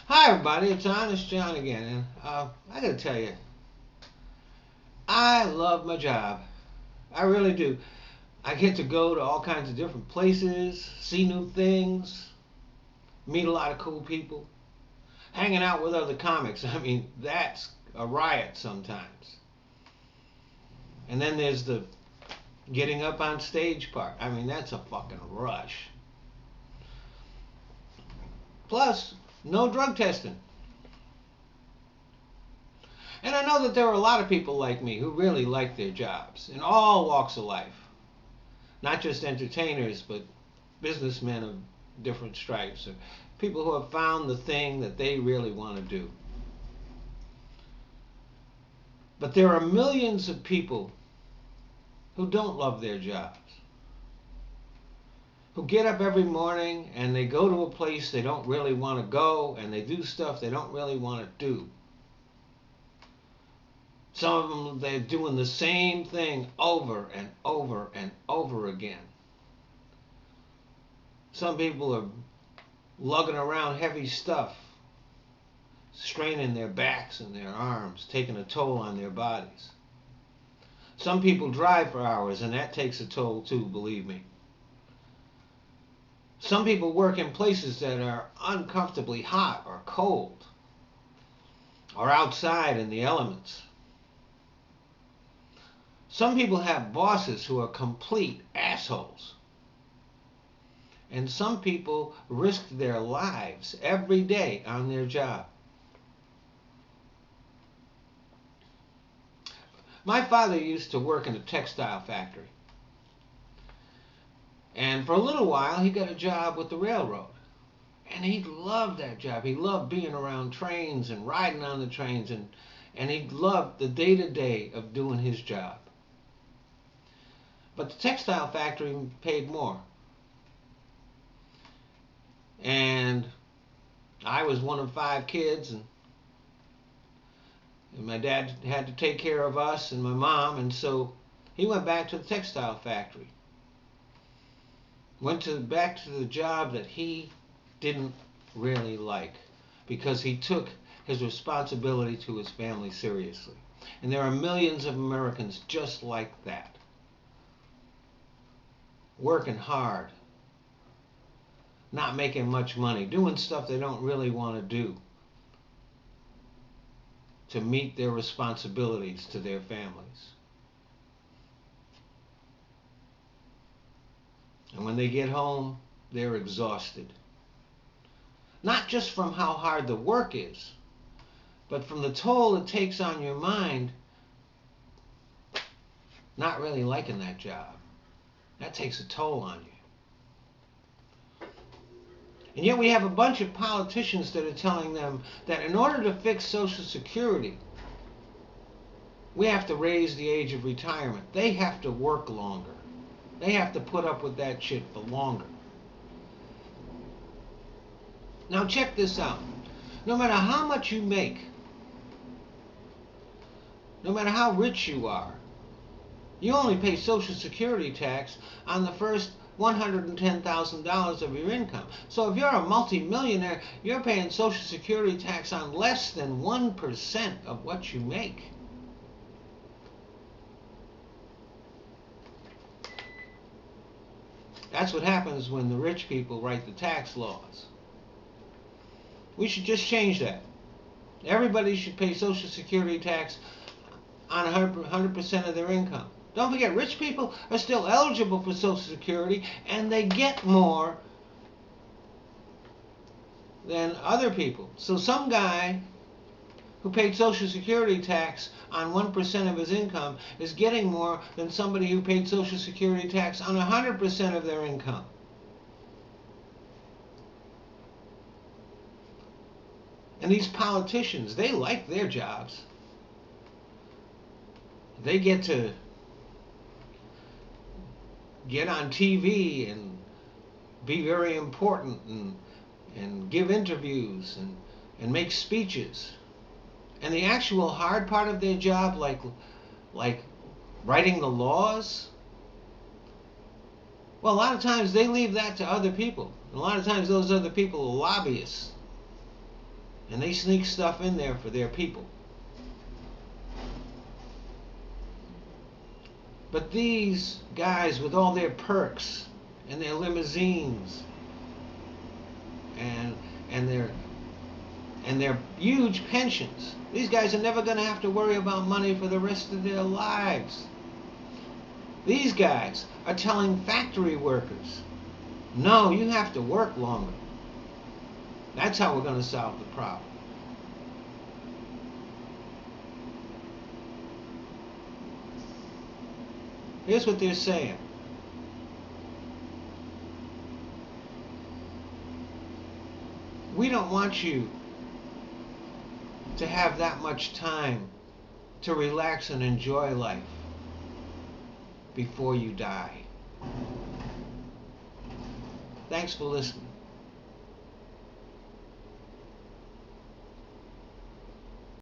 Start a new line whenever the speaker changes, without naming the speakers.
Hi everybody, it's Honest John again, and I gotta tell you, I love my job. I really do. I get to go to all kinds of different places, see new things, meet a lot of cool people, hanging out with other comics. I mean, that's a riot sometimes. And then there's the getting up on stage part. I mean, that's a fucking rush. Plus, no drug testing. And I know that there are a lot of people like me who really like their jobs in all walks of life. Not just entertainers, but businessmen of different stripes, or people who have found the thing that they really want to do. But there are millions of people who don't love their jobs, who get up every morning and they go to a place they don't really want to go, and they do stuff they don't really want to do. Some of them, they're doing the same thing over and over and over again. Some people are lugging around heavy stuff, straining their backs and their arms, taking a toll on their bodies. Some people drive for hours, and that takes a toll too, believe me. Some people work in places that are uncomfortably hot or cold, or outside in the elements. Some people have bosses who are complete assholes. And some people risk their lives every day on their job. My father used to work in a textile factory. And for a little while, he got a job with the railroad. And he loved that job. He loved being around trains and riding on the trains. And he loved the day-to-day of doing his job. But the textile factory paid more. And I was one of 5 kids. And my dad had to take care of us and my mom. And so he went back to the textile factory. Back to the job that he didn't really like, because he took his responsibility to his family seriously. And there are millions of Americans just like that, working hard, not making much money, doing stuff they don't really want to do to meet their responsibilities to their families. And when they get home, they're exhausted. Not just from how hard the work is, but from the toll it takes on your mind not really liking that job. That takes a toll on you. And yet we have a bunch of politicians that are telling them that in order to fix Social Security, we have to raise the age of retirement. They have to work longer. They have to put up with that shit for longer. Now check this out. No matter how much you make, no matter how rich you are, you only pay Social Security tax on the first $110,000 of your income. So if you're a multimillionaire, you're paying Social Security tax on less than 1% of what you make. That's what happens when the rich people write the tax laws. We should just change that. Everybody should pay Social Security tax on 100% of their income. Don't forget, rich people are still eligible for Social Security, and they get more than other people. So some guy who paid Social Security tax on 1% of his income is getting more than somebody who paid Social Security tax on 100% of their income. And these politicians, they like their jobs. They get to get on TV and be very important and give interviews and make speeches. And the actual hard part of their job, like writing the laws, well, a lot of times they leave that to other people. And a lot of times those other people are lobbyists. And they sneak stuff in there for their people. But these guys with all their perks and their limousines and and their huge pensions, these guys are never going to have to worry about money for the rest of their lives. These guys are telling factory workers, no, you have to work longer. That's how we're going to solve the problem. Here's what they're saying. We don't want you to have that much time to relax and enjoy life before you die. Thanks for listening.